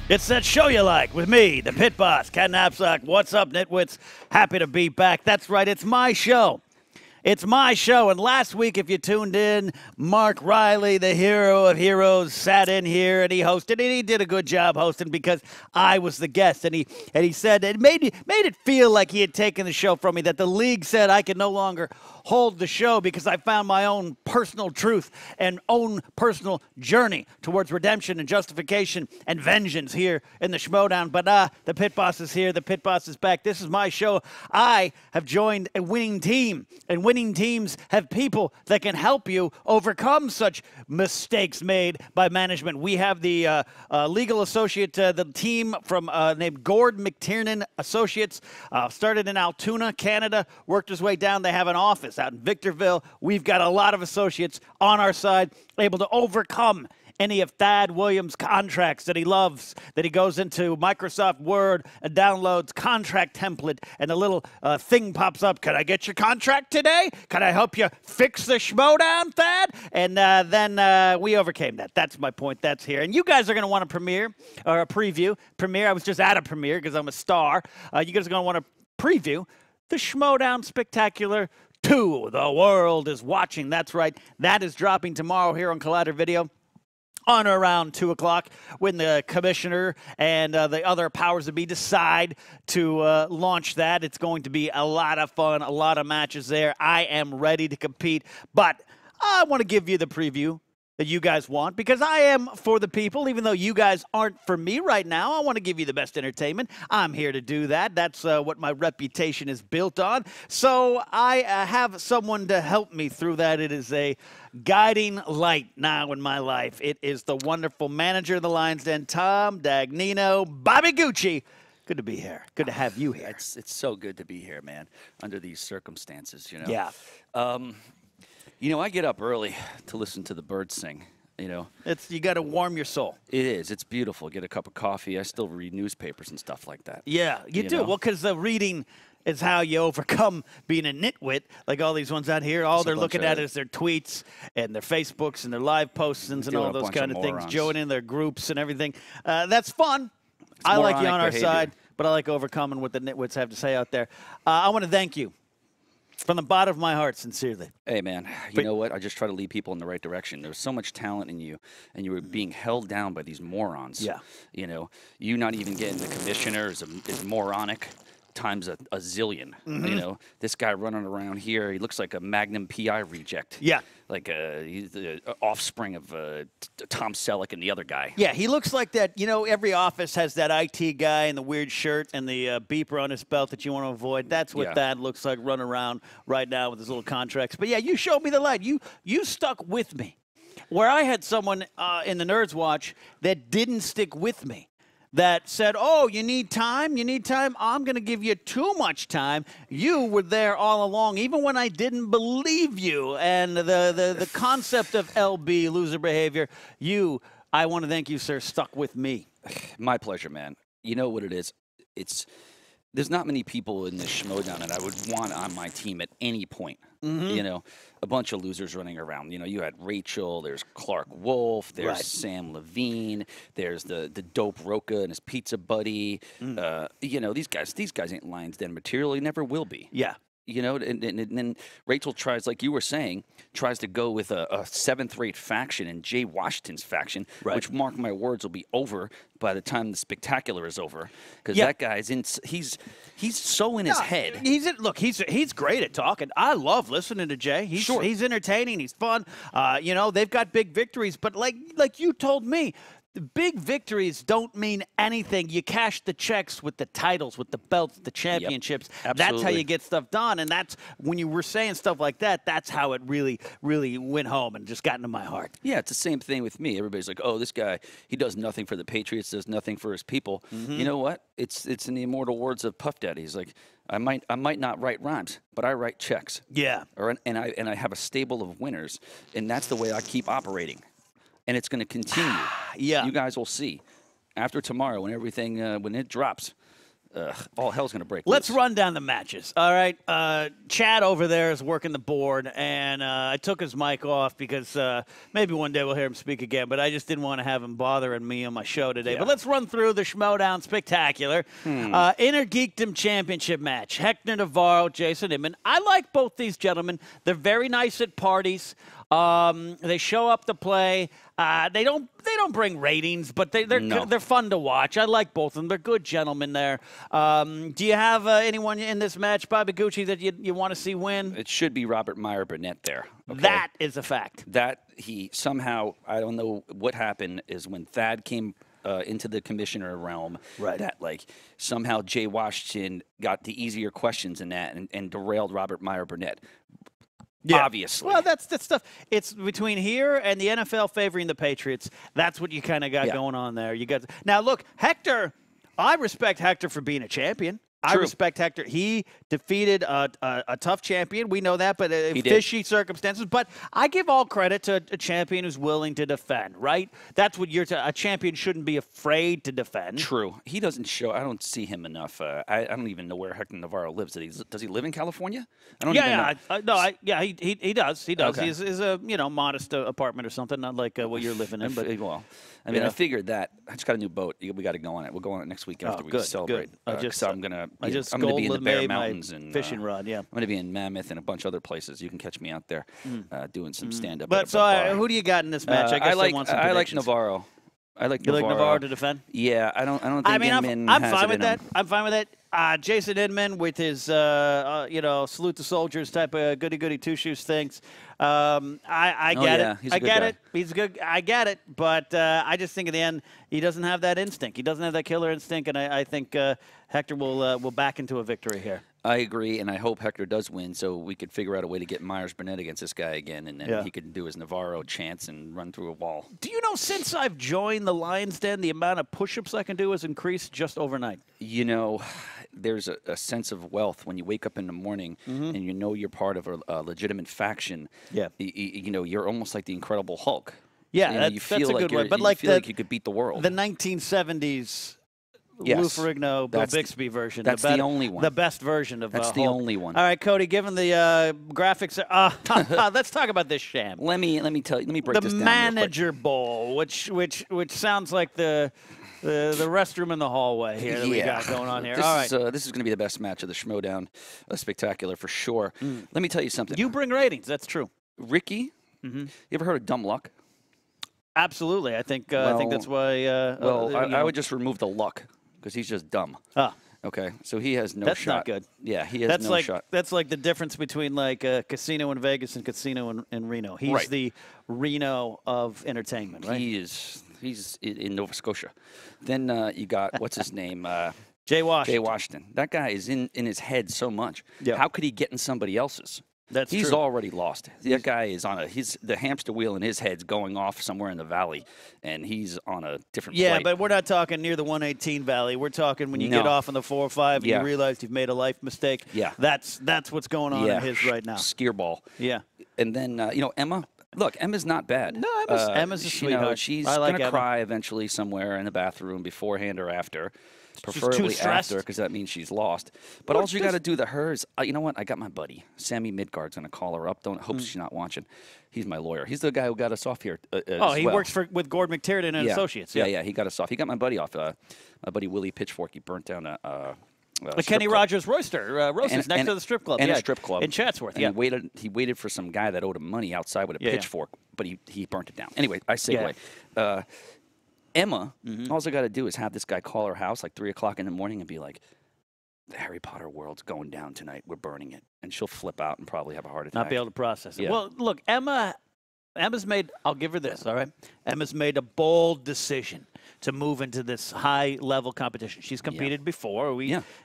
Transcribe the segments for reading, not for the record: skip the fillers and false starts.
It's that show you like with me, the Pit Boss, Ken Napzok. What's up, nitwits? Happy to be back. That's right, it's my show. It's my show, and last week, if you tuned in, Mark Riley, the hero of heroes, sat in here and he hosted, and he did a good job hosting because I was the guest, and he said it made it feel like he had taken the show from me, that the league said I could no longer hold the show because I found my own personal truth and own personal journey towards redemption and justification and vengeance here in the Schmoedown. But the Pit Boss is here. The Pit Boss is back. This is my show. I have joined a winning team, and winning teams have people that can help you overcome such mistakes made by management. We have the legal associate, the team from named Gord McTiernan Associates, started in Altoona, Canada, worked his way down. They have an office out in Victorville. We've got a lot of associates on our side, able to overcome any of Thad Williams' contracts that he loves, that he goes into Microsoft Word and downloads contract template, and the little thing pops up. Can I get your contract today? Can I help you fix the Schmoedown, Thad? And then we overcame that. That's my point. That's here. And you guys are going to want a premiere, or a preview. Premiere, I was just at a premiere because I'm a star. You guys are going to want to preview the Schmoedown Spectacular 2. The world is watching. That's right. That is dropping tomorrow here on Collider Video on or around 2 o'clock when the commissioner and the other powers that be decide to launch that. It's going to be a lot of fun, a lot of matches there. I am ready to compete, but I want to give you the preview that you guys want, because I am for the people, even though you guys aren't for me right now. I want to give you the best entertainment. I'm here to do that. That's what my reputation is built on. So I have someone to help me through that. It is a guiding light now in my life. It is the wonderful manager of the Lions Den, Tom Dagnino. Bobby Gucci. Good to be here. Good to have you here. It's so good to be here, man, under these circumstances, you know. Yeah. You know, I get up early to listen to the birds sing, you know. You got to warm your soul. It is. It's beautiful. Get a cup of coffee. I still read newspapers and stuff like that. Yeah, you do. know? Well, because the reading is how you overcome being a nitwit, like all these ones out here. All they're looking at is their tweets and their Facebooks and their live postings and all those kind of things, joining their groups and everything. That's fun. I like you on our side, but I like overcoming what the nitwits have to say out there. I want to thank you from the bottom of my heart, sincerely. Hey, man, you know what? I just try to lead people in the right direction. There's so much talent in you, and you were being held down by these morons. Yeah. You know, you not even getting the commissioner is moronic times a zillion. You know, this guy running around here, he looks like a Magnum PI reject. Yeah. Like he's the offspring of Tom Selleck and the other guy. Yeah, he looks like that. You know, every office has that IT guy in the weird shirt and the beeper on his belt that you want to avoid. That's what that looks like running around right now with his little contracts. But yeah, you showed me the light. You stuck with me. Where I had someone in the Nerds Watch that didn't stick with me, that said, oh, you need time? You need time? I'm going to give you too much time. You were there all along, even when I didn't believe you. And the concept of LB, loser behavior, I want to thank you, sir, stuck with me. My pleasure, man. You know what it is? There's not many people in this Schmoedown that I would want on my team at any point. You know, a bunch of losers running around. You know, you had Rachel, there's Clark Wolf, there's Sam Levine, there's the dope Roca and his pizza buddy. You know, these guys ain't Lions Den material. They never will be. Yeah. You know, and then Rachel tries, like you were saying, tries to go with a seventh-rate faction and Jay Washington's faction, which, mark my words, will be over by the time the Spectacular is over. Because that guy's he's so in his head. He's great at talking. I love listening to Jay. He's entertaining. He's fun. You know, they've got big victories. But like you told me, the big victories don't mean anything. You cash the checks with the titles, with the belts, the championships. That's how you get stuff done. And that's when you were saying stuff like that, that's how it really, really went home and just got into my heart. Yeah, it's the same thing with me. Everybody's like, oh, this guy, he does nothing for the Patriots, does nothing for his people. You know what? It's in the immortal words of Puff Daddy. He's like, I might not write rhymes, but I write checks. Yeah. And I have a stable of winners, and that's the way I keep operating. And it's going to continue. Yeah. You guys will see. After tomorrow, when everything, when it drops, all hell's going to break Let's loose. run down the matches. All right. Chad over there is working the board, and I took his mic off because maybe one day we'll hear him speak again, but I just didn't want to have him bothering me on my show today. Yeah. But let's run through the Schmoedown Spectacular. Inner Geekdom Championship match. Hector Navarro, Jason Inman. I like both these gentlemen. They're very nice at parties. They show up to play. They don't bring ratings, but they're fun to watch. I like both of them. They're good gentlemen there. Do you have anyone in this match, Bobby Gucci, that you want to see win? It should be Robert Meyer Burnett there. Okay? That is a fact. That he somehow, I don't know what happened, is when Thad came into the commissioner realm, right, that like somehow Jay Washington got the easier questions in that and derailed Robert Meyer Burnett. Yeah. Obviously. Well, that's stuff. It's between here and the NFL favoring the Patriots. That's what you kind of got going on there. You got now. Look, Hector. I respect Hector for being a champion. I respect Hector. He defeated a tough champion. We know that, but fishy circumstances. But I give all credit to a champion who's willing to defend, right? That's what a champion shouldn't be afraid to defend. True. He doesn't show. I don't see him enough. I don't even know where Hector Navarro lives. Does he live in California? I don't even know. He does. He does. Okay. He's a modest apartment or something, not like what you're living in. But well, I mean, I figured that. I just got a new boat. We got to go on it. We'll go on it next week after we celebrate. Good. I'm gonna be in the Bear Mountains and fishing rod. Yeah, I'm gonna be in Mammoth and a bunch of other places. You can catch me out there doing some stand up. But who do you got in this match? I guess I like Navarro. I like you Navarro. like Navarro to defend? Yeah, I don't think Inman I'm has fine it with in that. him. I'm fine with that. Jason Inman with his salute the soldiers type of goody two shoes things. I get it. He's a good get guy. it. He's good. I get it. But I just think in the end he doesn't have that instinct. He doesn't have that killer instinct, and I think Hector will back into a victory here. I agree, and I hope Hector does win so we could figure out a way to get Myers-Burnett against this guy again, and then he could do his Navarro chance and run through a wall. Do you know, since I've joined the Lions Den, the amount of push-ups I can do has increased just overnight? You know, there's a sense of wealth when you wake up in the morning and you know you're part of a legitimate faction. Yeah. You know, you're almost like the Incredible Hulk. Yeah, you feel that's a like good way. But like you could beat the world. The 1970s Lou Ferrigno, Bill Bixby version. That's the only one. The best version of That's the Hulk. only one. All right, Cody, given the graphics, let's talk about this sham. Let me break this down real quick. The Manager Bowl, which sounds like the restroom in the hallway here that we got going on here. This is going to be the best match of the Schmoedown Spectacular for sure. Let me tell you something. You bring ratings. That's true. Ricky, you ever heard of Dumb Luck? Absolutely. I think that's why. I would just remove the luck because he's just dumb. Okay, so he has no shot. That's not good. Yeah, he has no shot. That's like the difference between like a casino in Vegas and casino in Reno. He's the Reno of entertainment, right? He's in Nova Scotia. Then you got, what's his name? Jay Washington. Jay Washington. That guy is in his head so much. Yeah. How could he get in somebody else's? He's true. Already lost. That guy is the hamster wheel in his head's going off somewhere in the valley, and he's on a different Yeah, plate. but we're not talking near the 118 valley. We're talking when you get off on the 405 and you realize you've made a life mistake. Yeah. That's what's going on in his right now. Skier ball. Yeah. And then, Emma. Look, Emma's not bad. No, Emma's a sweetheart. She's going to cry eventually somewhere in the bathroom beforehand or after. Preferably after, because that means she's lost. But all you got to do to her is, you know what? I got my buddy, Sammy Midgard's going to call her up. Hope she's not watching. He's my lawyer. He's the guy who got us off here. He works with Gord McTiernan and Associates. Yeah, he got us off. He got my buddy off. My buddy Willie Pitchfork. He burnt down a Kenny Rogers Roaster, next to the strip club. And a strip club. In Chatsworth, and he waited for some guy that owed him money outside with a pitchfork, but he burnt it down. Anyway, I segue. Emma, all I got to do is have this guy call her house like 3 o'clock in the morning and be like, the Harry Potter world's going down tonight. We're burning it. And she'll flip out and probably have a heart attack. Not be able to process it. Yeah. Well, look, Emma's made, I'll give her this, all right? Emma's made a bold decision to move into this high-level competition. She's competed before.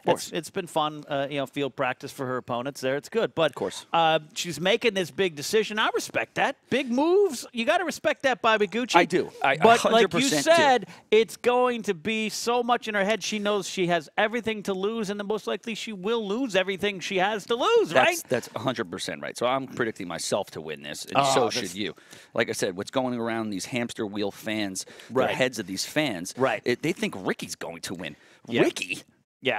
It's been fun, field practice for her opponents there. It's good. But, of course, she's making this big decision. I respect that. Big moves, you got to respect that, Bobby Gucci. I do. But like you said, it's going to be so much in her head. She knows she has everything to lose, and then most likely she will lose everything she has to lose, right? That's 100% right. So I'm predicting myself to win this, and so should you. Like I said, what's going around these hamster wheel fans, the heads of these fans, right? They think Ricky's going to win. Yeah. Ricky? Yeah.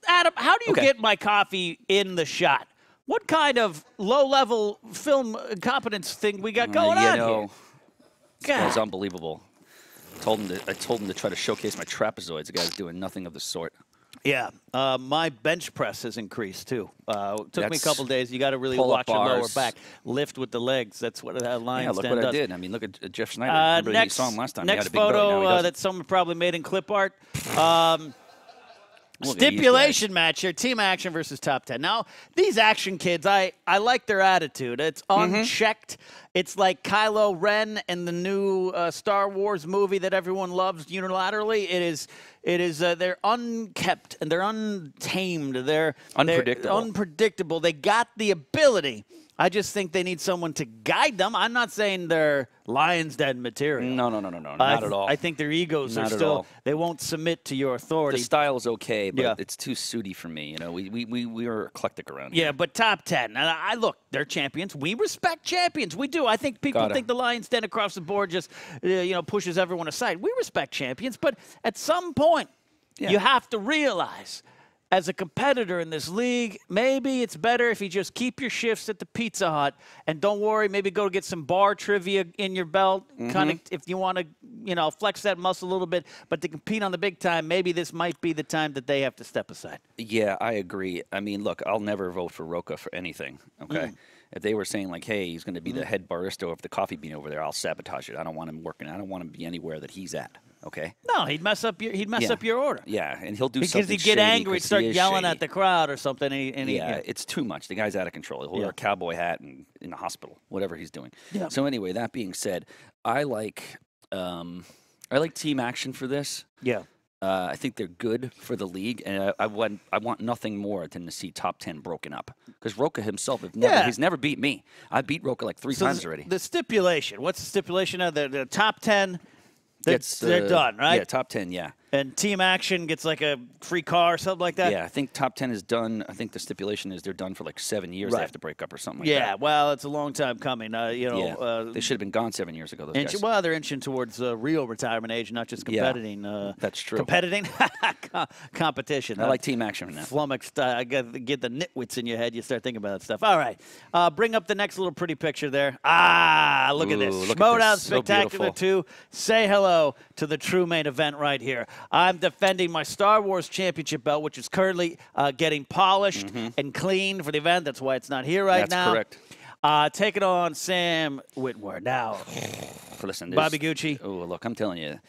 Adam, how do you get my coffee in the shot? What kind of low-level film competence thing we got going on here? This guy's unbelievable. I told him to try to showcase my trapezoids. The guy's doing nothing of the sort. Yeah, my bench press has increased too. Took me a couple days. You got to really watch your lower back, lift with the legs. That's what a lion stand look what does. I did. I mean, look at Jeff Snyder. You saw him last time. Next he had a big photo that someone probably made in clip art. Stipulation match here, team action versus top 10. Now, these action kids, I like their attitude. It's unchecked. It's like Kylo Ren in the new Star Wars movie that everyone loves unilaterally. They're unkept and they're untamed. They're unpredictable. They got the ability. I just think they need someone to guide them. I'm not saying they're Lions Den material. No, not at all. I think their egos are still, they won't submit to your authority. The style is okay, but it's too suity for me. You know, we are eclectic around here. Yeah, but top 10. And look, they're champions. We respect champions. We do. I think people think the Lions Den across the board just, pushes everyone aside. We respect champions, but at some point, you have to realize, as a competitor in this league, maybe it's better if you just keep your shifts at the Pizza Hut and don't worry, maybe go get some bar trivia in your belt, kind of if you want to, flex that muscle a little bit. But to compete on the big time, maybe this might be the time that they have to step aside. Yeah, I agree. I mean, look, I'll never vote for Roca for anything, okay? If they were saying, like, hey, he's going to be the head barista of the coffee bean over there, I'll sabotage it. I don't want him working. I don't want him to be anywhere that he's at. Okay. No, he'd mess up your order. Yeah, and he'll do something because he'd get angry, and start yelling at the crowd or something. It's too much. The guy's out of control. He'll wear a cowboy hat and in the hospital, whatever he's doing. Yeah. So anyway, that being said, I like team action for this. Yeah. I think they're good for the league, and I want nothing more than to see top 10 broken up. Because Roca himself, he's never beat me. I beat Roca like three times already. The stipulation. What's the stipulation of the top 10? They're done, right? Yeah, top 10, yeah. And team action gets like a free car or something like that? Yeah, I think top 10 is done. I think the stipulation is they're done for like 7 years. They have to break up or something like that. Yeah, well, it's a long time coming. They should have been gone 7 years ago, those guys. Well, they're inching towards real retirement age, not just competing. That's true. Competing? Competition. I like team action now. Flummoxed. I got to get the nitwits in your head. You start thinking about that stuff. All right. Bring up the next little pretty picture there. Look at this. Schmoedown Spectacular 2. Say hello to the true main event right here. I'm defending my Star Wars Championship belt, which is currently getting polished and cleaned for the event. That's why it's not here now. That's correct. Taking on Sam Whitmore. Now, listen, Bobby Gucci. Oh, look, I'm telling you,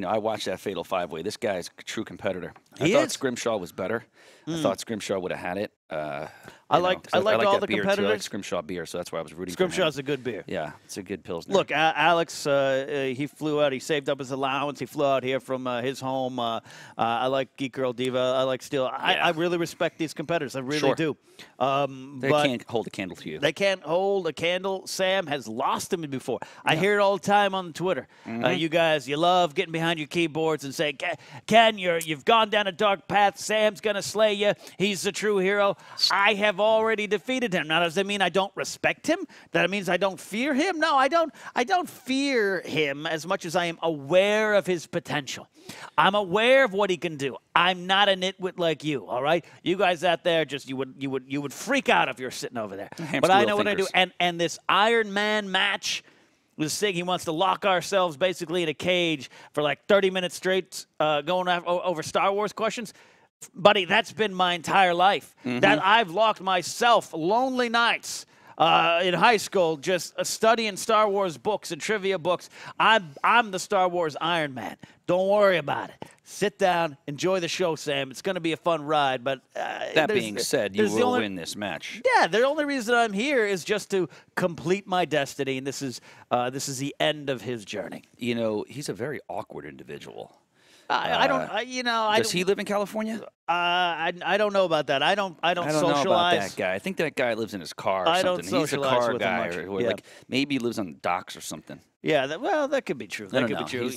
I watched that Fatal 5-Way. This guy's a true competitor. I thought Scrimshaw was better. I thought Scrimshaw would have had it. I liked all the competitors. Too. I like Scrimshaw beer, so that's why I was rooting for him. Scrimshaw's a good beer. Yeah, it's a good Pilsner. Look, Alex, he flew out. He saved up his allowance. He flew out here from his home. I like Geek Girl Diva. I like Steel. I really respect these competitors. I really do. They can't hold a candle to you. They can't hold a candle. Sam has lost him before. I hear it all the time on Twitter. You guys, you love getting behind your keyboards and say, Ken, you've gone down a dark path. Sam's going to slay you. He's the true hero. I have already defeated him. Now, does that mean I don't respect him? That means I don't fear him? No, I don't fear him as much as I am aware of his potential. I'm aware of what he can do. I'm not a nitwit like you, all right? You guys out there, just you would freak out if you're sitting over there. But I know what I do. And this Iron Man match, this thing, he wants to lock ourselves basically in a cage for like 30 minutes straight going over Star Wars questions. Buddy, that's been my entire life. That I've locked myself lonely nights in high school just studying Star Wars books and trivia books. I'm the Star Wars Iron Man. Don't worry about it. Sit down, enjoy the show, Sam. It's going to be a fun ride. But that being said, you will win this match. Yeah, the only reason I'm here is just to complete my destiny, and this is the end of his journey. He's a very awkward individual. Does he live in California? I don't know about that. I don't socialize. Know about that guy. I think that guy lives in his car or something. He's a car guy, or like maybe he lives on the docks or something. Yeah, that could be true. That could be true.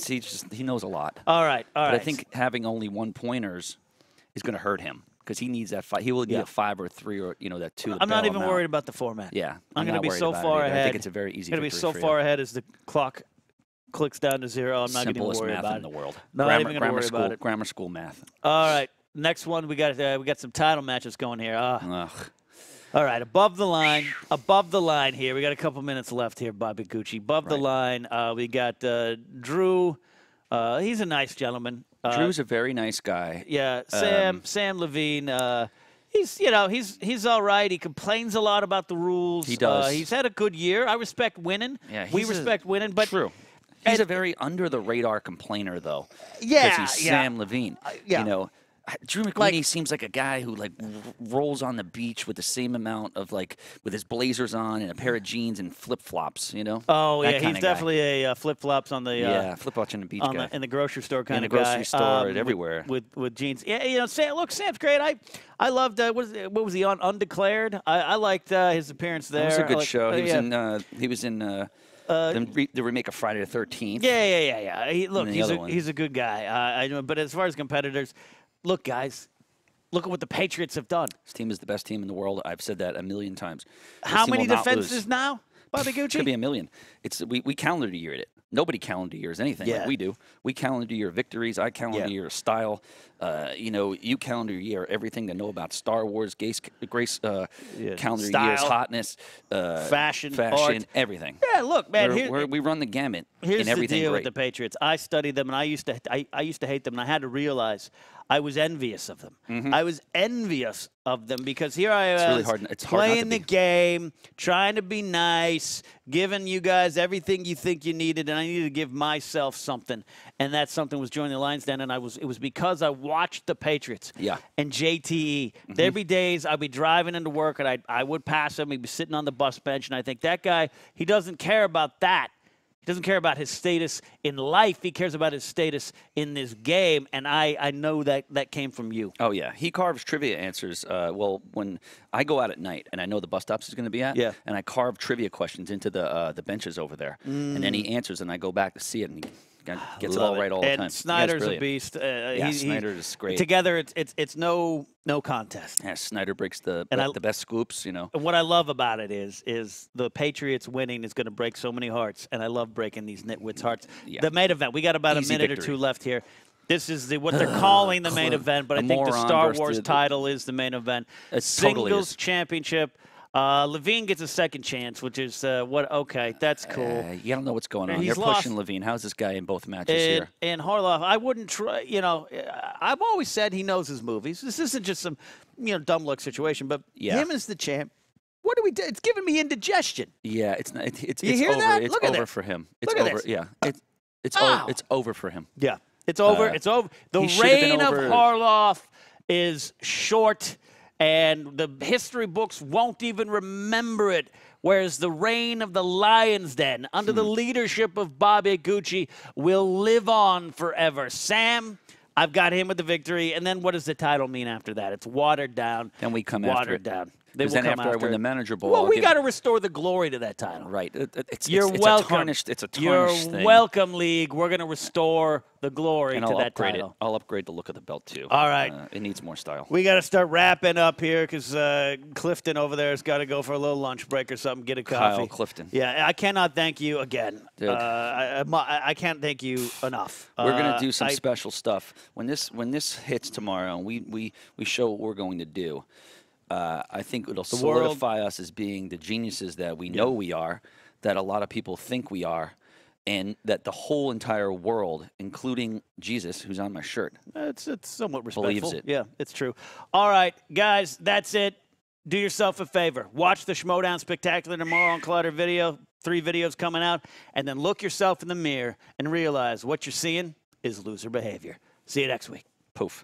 He knows a lot. All right. But I think having only 1 pointers is going to hurt him because he needs that 5. He will need a 5 or 3 or that 2. I'm not even worried about the format. Yeah, I'm going to be so far ahead. I think it's a very easy. I'm going to be so far ahead as the clock clicks down to 0. I'm not going to worry about it. Simplest math in the world. Not even going to worry about it. Grammar school math. All right. Next one, we got some title matches going here. Ugh. All right, above the line here. We got a couple minutes left here, Bobby Gucci. Above the line, we got Drew. He's a nice gentleman. Drew's a very nice guy. Yeah, Sam Levine. He's all right. He complains a lot about the rules. He does. He's had a good year. I respect winning. Yeah, we respect winning. But true. He's a very under the radar complainer, though. Yeah, because he's Sam Levine. Yeah. You know, Drew McWeeny seems like a guy who rolls on the beach with the same amount of with his blazers on and a pair of jeans and flip flops. You know. Oh that yeah, he's definitely a flip flops on the flip flops on the beach guy. in the grocery store kind of guy. In the grocery store and everywhere with jeans. Yeah, Sam's great. I loved what was he on Undeclared? I liked his appearance there. It was a good show. He was in. The remake of Friday the 13th. Yeah. He's a good guy. I know, but as far as competitors, look, guys, look at what the Patriots have done. This team is the best team in the world. I've said that a million times. How many defenses now, Bobby Gucci? Could be a million. We calendar year it. Nobody calendar years anything like we do. We calendar year victories. I calendar year style. You calendar year everything to know about Star Wars. Grace calendar year's hotness, fashion, art. Everything. Yeah, look, man. We run the gamut. Here's in everything the deal great. with the Patriots. I studied them, and I used to hate them, and I had to realize I was envious of them. I was envious of them because here I was really hard. It's hard playing the game, trying to be nice, giving you guys everything you think you needed, and I needed to give myself something, and that something was joining the Lions Den, and it was because I watched the Patriots and JTE. There'd be days I'd be driving into work, and I would pass him. He'd be sitting on the bus bench, and I think that guy, he doesn't care about that. He doesn't care about his status in life. He cares about his status in this game, and I know that came from you. Oh, yeah. He carves trivia answers. When I go out at night, and I know the bus stops he's going to be at, and I carve trivia questions into the benches over there, and then he answers, and I go back to see it, and he gets it all right all the time. And Snyder's a beast. Snyder is great. Together, it's no contest. Yeah, Snyder breaks the best scoops, you know. And what I love about it is the Patriots winning is going to break so many hearts, and I love breaking these nitwits' hearts. Yeah. The main event, we got about Easy a minute victory. or two left here. This is what they're calling the main event, but I think the Star Wars title is the main event. Singles championship. Levine gets a second chance, which is okay, that's cool. You don't know what's going on. They're pushing Levine. How's this guy in both matches here? And Harloff, I wouldn't try. I've always said he knows his movies. This isn't just some dumb luck situation, but him as the champ. What do we do? It's giving me indigestion. Yeah, it's not. It's hear over. that? It's Look at over this. for him. It's Look at over. this. Yeah, it's over for him. Yeah, it's over. It's over. The reign of Harloff is short. And the history books won't even remember it. Whereas the reign of the Lions Den, under the leadership of Bobby Gucci, will live on forever. Sam, I've got him with the victory. And then what does the title mean after that? It's watered down. Then we come watered down. Because then after I win the manager bowl, well, we got to restore the glory to that title. Right. You're welcome. It's a tarnished You're thing. welcome, League. We're going to restore the glory to that title. I'll upgrade the look of the belt, too. All right. It needs more style. We got to start wrapping up here because Clifton over there has got to go for a little lunch break or something, get a coffee. Kyle Clifton. Yeah, I cannot thank you again. Dude. I can't thank you enough. We're going to do some special stuff. When this hits tomorrow and we show what we're going to do, I think it'll solidify us as being the geniuses that we know we are, that a lot of people think we are, and that the whole entire world, including Jesus, who's on my shirt, it's somewhat respectful. Believes it. Yeah, it's true. All right, guys, that's it. Do yourself a favor. Watch the Schmoedown Spectacular tomorrow on Collider Video. 3 videos coming out. And then look yourself in the mirror and realize what you're seeing is loser behavior. See you next week. Poof.